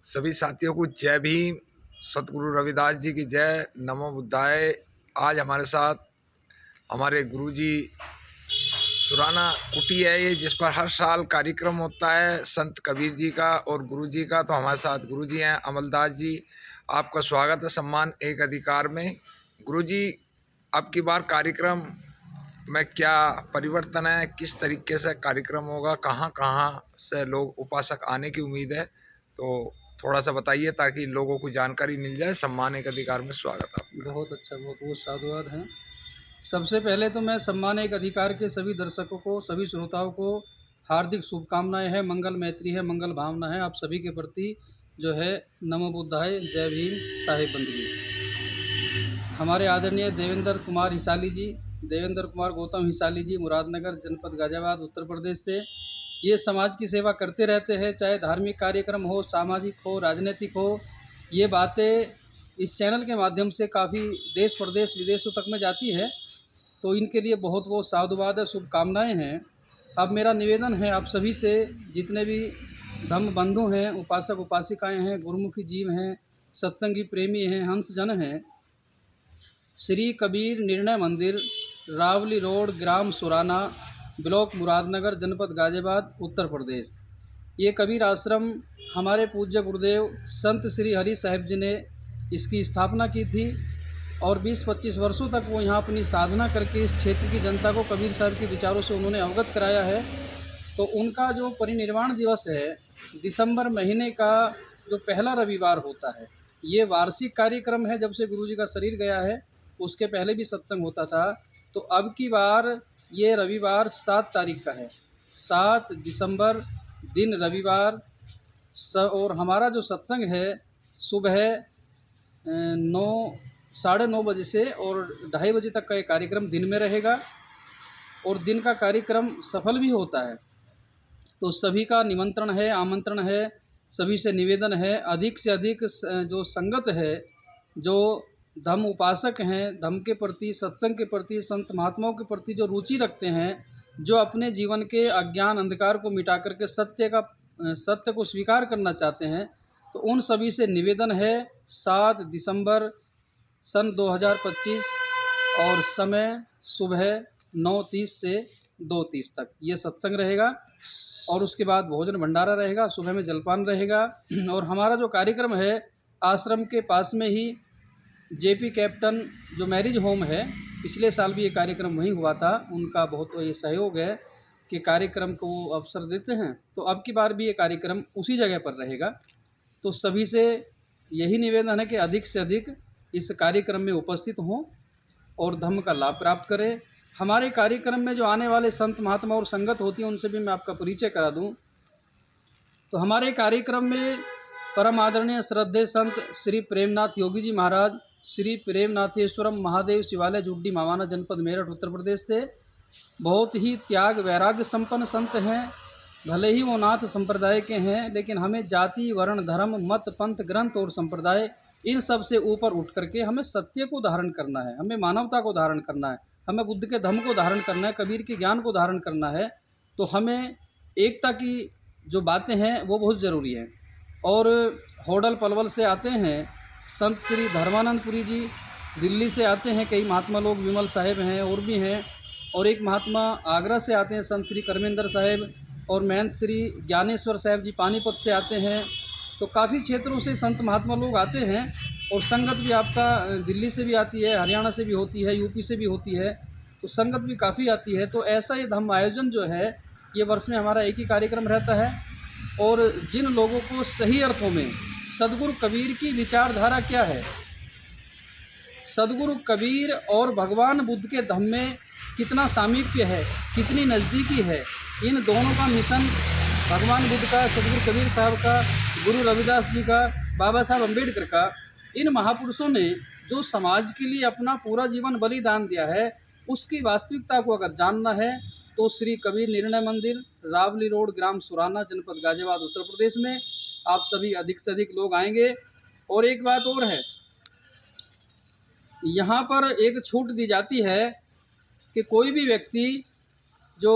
सभी साथियों को जय भीम। सतगुरु रविदास जी की जय। नमो बुद्धाय। आज हमारे साथ हमारे गुरुजी सुराना कुटी है ये, जिस पर हर साल कार्यक्रम होता है संत कबीर जी का और गुरुजी का। तो हमारे साथ गुरुजी हैं अमलदास जी। आपका स्वागत है सम्मान एक अधिकार में। गुरुजी, अब की बार कार्यक्रम में क्या परिवर्तन है, किस तरीके से कार्यक्रम होगा, कहाँ कहाँ से लोग उपासक आने की उम्मीद है, तो थोड़ा सा बताइए ताकि लोगों को जानकारी मिल जाए। सम्मान एक अधिकार में स्वागत आपका। बहुत अच्छा, बहुत बहुत साधुवाद हैं। सबसे पहले तो मैं सम्मान एक अधिकार के सभी दर्शकों को, सभी श्रोताओं को हार्दिक शुभकामनाएं हैं, मंगल मैत्री है, मंगल भावना है आप सभी के प्रति जो है। नमो बुद्धाय, जय भीम, साहेब बंदगी। हमारे आदरणीय देवेंद्र कुमार हिसाली जी, देवेंद्र कुमार गौतम हिसाली जी, मुरादनगर जनपद गाजियाबाद उत्तर प्रदेश से ये समाज की सेवा करते रहते हैं, चाहे धार्मिक कार्यक्रम हो, सामाजिक हो, राजनीतिक हो। ये बातें इस चैनल के माध्यम से काफ़ी देश प्रदेश विदेशों तक में जाती है, तो इनके लिए बहुत बहुत साधुवाद है, शुभकामनाएँ हैं। अब मेरा निवेदन है आप सभी से, जितने भी धम्म बंधु हैं, उपासक उपासिकाएँ हैं, गुरुमुखी जीव हैं, सत्संगी प्रेमी हैं, हंसजन हैं, श्री कबीर निर्णय मंदिर, रावली रोड, ग्राम सुराना, ब्लॉक मुरादनगर, जनपद गाजियाबाद, उत्तर प्रदेश। ये कबीर आश्रम हमारे पूज्य गुरुदेव संत श्री हरि साहिब जी ने इसकी स्थापना की थी और 20-25 वर्षों तक वो यहाँ अपनी साधना करके इस क्षेत्र की जनता को कबीर साहब के विचारों से उन्होंने अवगत कराया है। तो उनका जो परिनिर्वाण दिवस है, दिसंबर महीने का जो पहला रविवार होता है, ये वार्षिक कार्यक्रम है। जब से गुरु जी का शरीर गया है, उसके पहले भी सत्संग होता था। तो अब की बार ये रविवार 7 तारीख का है, 7 दिसंबर दिन रविवार। और हमारा जो सत्संग है सुबह 9 साढ़े 9 बजे से और 2:30 बजे तक का ये कार्यक्रम दिन में रहेगा और दिन का कार्यक्रम सफल भी होता है। तो सभी का निमंत्रण है, आमंत्रण है, सभी से निवेदन है, अधिक से अधिक जो संगत है, जो धम्म उपासक हैं, धम्म के प्रति, सत्संग के प्रति, संत महात्माओं के प्रति जो रुचि रखते हैं, जो अपने जीवन के अज्ञान अंधकार को मिटा करके सत्य को स्वीकार करना चाहते हैं, तो उन सभी से निवेदन है। 7 दिसंबर सन 2025 और समय सुबह 9:30 से 2:30 तक ये सत्संग रहेगा और उसके बाद भोजन भंडारा रहेगा, सुबह में जलपान रहेगा। और हमारा जो कार्यक्रम है, आश्रम के पास में ही जेपी कैप्टन जो मैरिज होम है, पिछले साल भी ये कार्यक्रम वहीं हुआ था, उनका बहुत ये सहयोग है कि कार्यक्रम को वो अवसर देते हैं। तो अब की बार भी ये कार्यक्रम उसी जगह पर रहेगा। तो सभी से यही निवेदन है कि अधिक से अधिक इस कार्यक्रम में उपस्थित हों और धम्म का लाभ प्राप्त करें। हमारे कार्यक्रम में जो आने वाले संत महात्मा और संगत होती हैं, उनसे भी मैं आपका परिचय करा दूं। तो हमारे कार्यक्रम में परम आदरणीय श्रद्धेय संत श्री प्रेमनाथ योगी जी महाराज, श्री प्रेमनाथेश्वरम महादेव शिवालय, जुड्डी मावाना, जनपद मेरठ, उत्तर प्रदेश से बहुत ही त्याग वैराग्य संपन्न संत हैं। भले ही वो नाथ संप्रदाय के हैं, लेकिन हमें जाति, वर्ण, धर्म, मत, पंथ, ग्रंथ और संप्रदाय, इन सब से ऊपर उठ करके हमें सत्य को धारण करना है, हमें मानवता को धारण करना है, हमें बुद्ध के धम्म को धारण करना है, कबीर के ज्ञान को धारण करना है। तो हमें एकता की जो बातें हैं वो बहुत ज़रूरी है। और होडल पलवल से आते हैं संत श्री धर्मानंदपुरी जी, दिल्ली से आते हैं कई महात्मा लोग, विमल साहेब हैं और भी हैं, और एक महात्मा आगरा से आते हैं संत श्री कर्मेंद्र साहेब, और महंत श्री ज्ञानेश्वर साहेब जी पानीपत से आते हैं। तो काफ़ी क्षेत्रों से संत महात्मा लोग आते हैं और संगत भी आपका दिल्ली से भी आती है, हरियाणा से भी होती है, यूपी से भी होती है, तो संगत भी काफ़ी आती है। तो ऐसा ये धम्म आयोजन जो है, ये वर्ष में हमारा एक ही कार्यक्रम रहता है। और जिन लोगों को सही अर्थों में सदगुरु कबीर की विचारधारा क्या है, सदगुरु कबीर और भगवान बुद्ध के धम्म में कितना सामीप्य है, कितनी नज़दीकी है, इन दोनों का मिशन भगवान बुद्ध का, सदगुरु कबीर साहब का, गुरु रविदास जी का, बाबा साहब अम्बेडकर का, इन महापुरुषों ने जो समाज के लिए अपना पूरा जीवन बलिदान दिया है, उसकी वास्तविकता को अगर जानना है तो श्री कबीर निर्णय मंदिर, रावली रोड, ग्राम सुराना, जनपद गाजियाबाद, उत्तर प्रदेश में आप सभी अधिक से अधिक लोग आएंगे। और एक बात और है, यहाँ पर एक छूट दी जाती है कि कोई भी व्यक्ति जो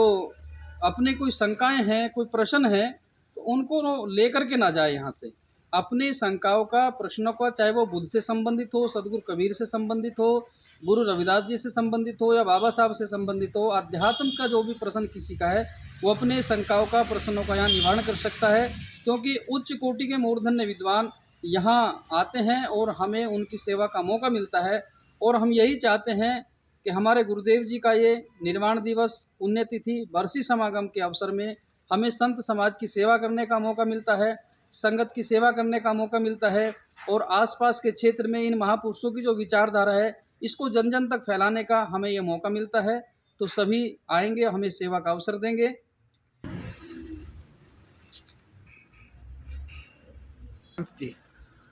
अपने कोई शंकाएं हैं, कोई प्रश्न है, तो उनको लेकर के ना जाए यहाँ से। अपनी शंकाओं का, प्रश्नों का, चाहे वो बुद्ध से संबंधित हो, सदगुरु कबीर से संबंधित हो, गुरु रविदास जी से संबंधित हो या बाबा साहब से संबंधित हो, अध्यात्म का जो भी प्रश्न किसी का है वो अपने शंकाओं का, प्रश्नों का यहाँ निवारण कर सकता है, क्योंकि उच्च कोटि के मूर्धन्य विद्वान यहाँ आते हैं और हमें उनकी सेवा का मौका मिलता है। और हम यही चाहते हैं कि हमारे गुरुदेव जी का ये निर्वाण दिवस, पुण्यतिथि, बरसी समागम के अवसर में हमें संत समाज की सेवा करने का मौका मिलता है, संगत की सेवा करने का मौका मिलता है, और आसपास के क्षेत्र में इन महापुरुषों की जो विचारधारा है इसको जन जन तक फैलाने का हमें ये मौका मिलता है। तो सभी आएंगे, हमें सेवा का अवसर देंगे। जी।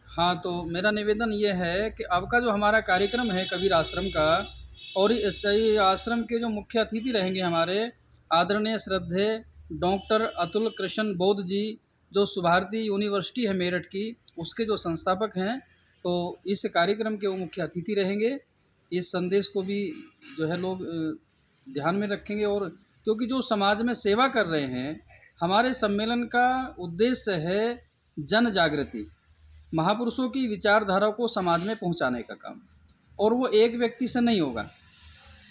हाँ, तो मेरा निवेदन ये है कि अब का जो हमारा कार्यक्रम है कबीर आश्रम का, और इस आश्रम के जो मुख्य अतिथि रहेंगे हमारे आदरणीय श्रद्धेय डॉक्टर अतुल कृष्ण बौद्ध जी, जो सुभारती यूनिवर्सिटी है मेरठ की, उसके जो संस्थापक हैं, तो इस कार्यक्रम के वो मुख्य अतिथि रहेंगे। इस संदेश को भी जो है लोग ध्यान में रखेंगे, और क्योंकि जो समाज में सेवा कर रहे हैं, हमारे सम्मेलन का उद्देश्य है जन जागृति, महापुरुषों की विचारधारा को समाज में पहुंचाने का काम। और वो एक व्यक्ति से नहीं होगा।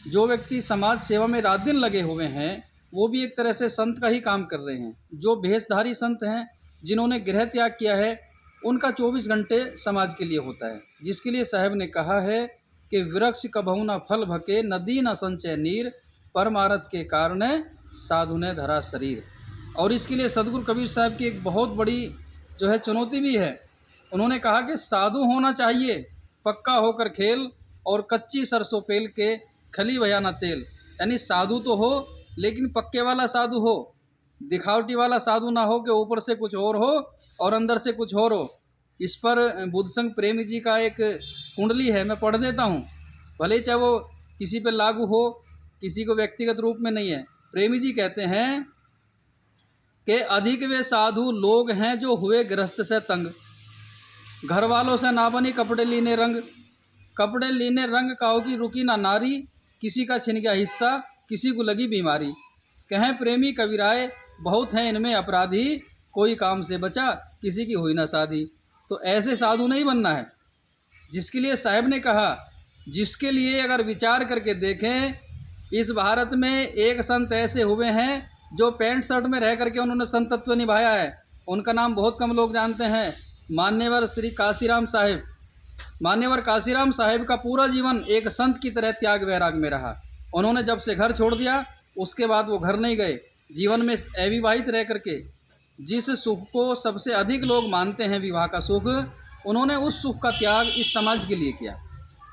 जो व्यक्ति समाज सेवा में रात दिन लगे हुए हैं वो भी एक तरह से संत का ही काम कर रहे हैं। जो भेषधारी संत हैं, जिन्होंने गृह त्याग किया है, उनका 24 घंटे समाज के लिए होता है, जिसके लिए साहब ने कहा है कि वृक्ष कबहु न फल भके, नदी न संचय नीर, परमारथ के कारण साधु ने धरा शरीर। और इसके लिए सदगुरु कबीर साहब की एक बहुत बड़ी जो है चुनौती भी है। उन्होंने कहा कि साधु होना चाहिए पक्का होकर खेल, और कच्ची सरसों पेल के खली भया न तेल। यानी साधु तो हो लेकिन पक्के वाला साधु हो, दिखावटी वाला साधु ना हो कि ऊपर से कुछ और हो और अंदर से कुछ और हो। इस पर बुद्ध संघ प्रेमी जी का एक कुंडली है, मैं पढ़ देता हूँ, भले चाहे वो किसी पे लागू हो, किसी को व्यक्तिगत रूप में नहीं है। प्रेमी जी कहते हैं कि अधिक वे साधु लोग हैं जो हुए गृहस्थ से तंग, घर वालों से ना बनी कपड़े लीने रंग, कपड़े लीने रंग काऊ की रुकी ना नारी, किसी का छिन गया हिस्सा किसी को लगी बीमारी। कहें प्रेमी कबीराए बहुत हैं इनमें अपराधी, कोई काम से बचा किसी की हुई ना शादी। तो ऐसे साधु नहीं बनना है, जिसके लिए साहब ने कहा, जिसके लिए अगर विचार करके देखें, इस भारत में एक संत ऐसे हुए हैं जो पैंट शर्ट में रह करके उन्होंने संतत्व निभाया है। उनका नाम बहुत कम लोग जानते हैं, मान्यवर श्री काशीराम साहिब। मान्यवर काशीराम साहिब का पूरा जीवन एक संत की तरह त्याग वैराग में रहा। उन्होंने जब से घर छोड़ दिया उसके बाद वो घर नहीं गए, जीवन में अविवाहित रह करके जिस सुख को सबसे अधिक लोग मानते हैं विवाह का सुख, उन्होंने उस सुख का त्याग इस समाज के लिए किया।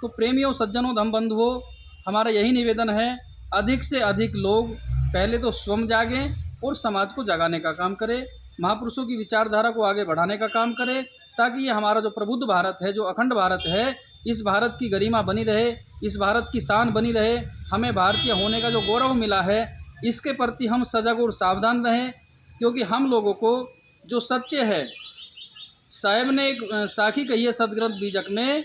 तो प्रेमियों, सज्जनों, धम बंधुओं, हमारा यही निवेदन है, अधिक से अधिक लोग पहले तो स्वयं जागें और समाज को जगाने का काम करें, महापुरुषों की विचारधारा को आगे बढ़ाने का काम करें, ताकि ये हमारा जो प्रबुद्ध भारत है, जो अखंड भारत है, इस भारत की गरिमा बनी रहे, इस भारत की शान बनी रहे। हमें भारतीय होने का जो गौरव मिला है, इसके प्रति हम सजग और सावधान रहें, क्योंकि हम लोगों को जो सत्य है, साहब ने एक साखी कही है सदग्रंथ बीजक में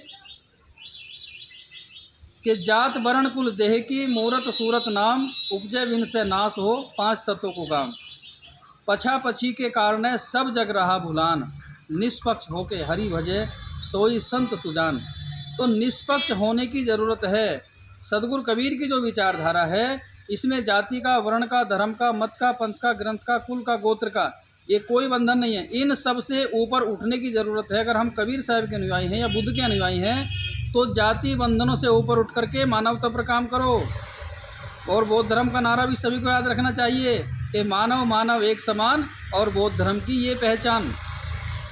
कि जात वर्ण कुल देह की मूरत सूरत नाम, उपजय विन से नाश हो 5 तत्वों को गाम। पछा पछी के कारण सब जग रहा भुलान, निष्पक्ष होके हरि भजे सोई संत सुजान। तो निष्पक्ष होने की ज़रूरत है। सदगुरु कबीर की जो विचारधारा है, इसमें जाति का, वर्ण का, धर्म का, मत का, पंथ का, ग्रंथ का, कुल का, गोत्र का ये कोई बंधन नहीं है। इन सब से ऊपर उठने की ज़रूरत है। अगर हम कबीर साहब के अनुयायी हैं या बुद्ध के अनुयायी हैं, तो जाति बंधनों से ऊपर उठ करके मानवता पर काम करो। और बौद्ध धर्म का नारा भी सभी को याद रखना चाहिए कि मानव मानव एक समान, और बौद्ध धर्म की ये पहचान।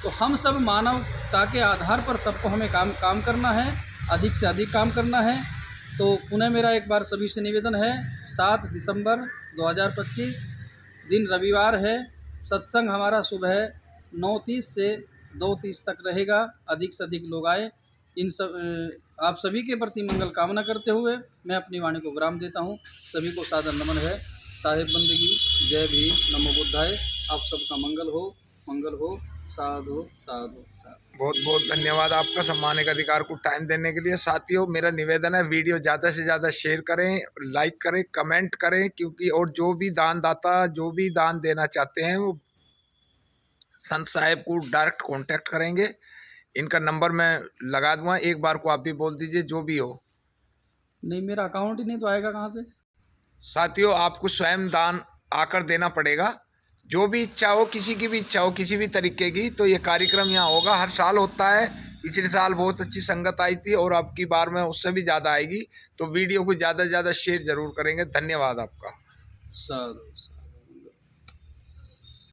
तो हम सब मानवता के आधार पर सबको हमें काम करना है, अधिक से अधिक काम करना है। तो पुनः मेरा एक बार सभी से निवेदन है, 7 दिसंबर 2025 दिन रविवार है। सत्संग हमारा सुबह 9:30 से 2:30 तक रहेगा। अधिक से अधिक लोग आए। इन सब आप सभी के प्रति मंगल कामना करते हुए मैं अपनी वाणी को विराम देता हूँ। सभी को सादर नमन है। साहेब बंदगी, जय भीम, नमो बुद्धाय। आप सबका मंगल हो, मंगल हो। साधु साधु साधु। बहुत बहुत धन्यवाद आपका सम्मानित अधिकार को टाइम देने के लिए। साथियों, मेरा निवेदन है, वीडियो ज़्यादा से ज़्यादा शेयर करें, लाइक करें, कमेंट करें, क्योंकि और जो भी दान दाता जो भी दान देना चाहते हैं वो संत साहब को डायरेक्ट कांटेक्ट करेंगे। इनका नंबर मैं लगा दूंगा, एक बार को आप भी बोल दीजिए जो भी हो। नहीं, मेरा अकाउंट ही नहीं तो आएगा कहाँ से? साथियों, आपको स्वयं दान आकर देना पड़ेगा। जो भी इच्छा हो, किसी की भी इच्छा हो, किसी भी तरीके की, तो ये कार्यक्रम यहाँ होगा। हर साल होता है। पिछले साल बहुत अच्छी संगत आई थी और अब की बार में उससे भी ज़्यादा आएगी। तो वीडियो को ज़्यादा से ज़्यादा शेयर जरूर करेंगे। धन्यवाद आपका। साधु।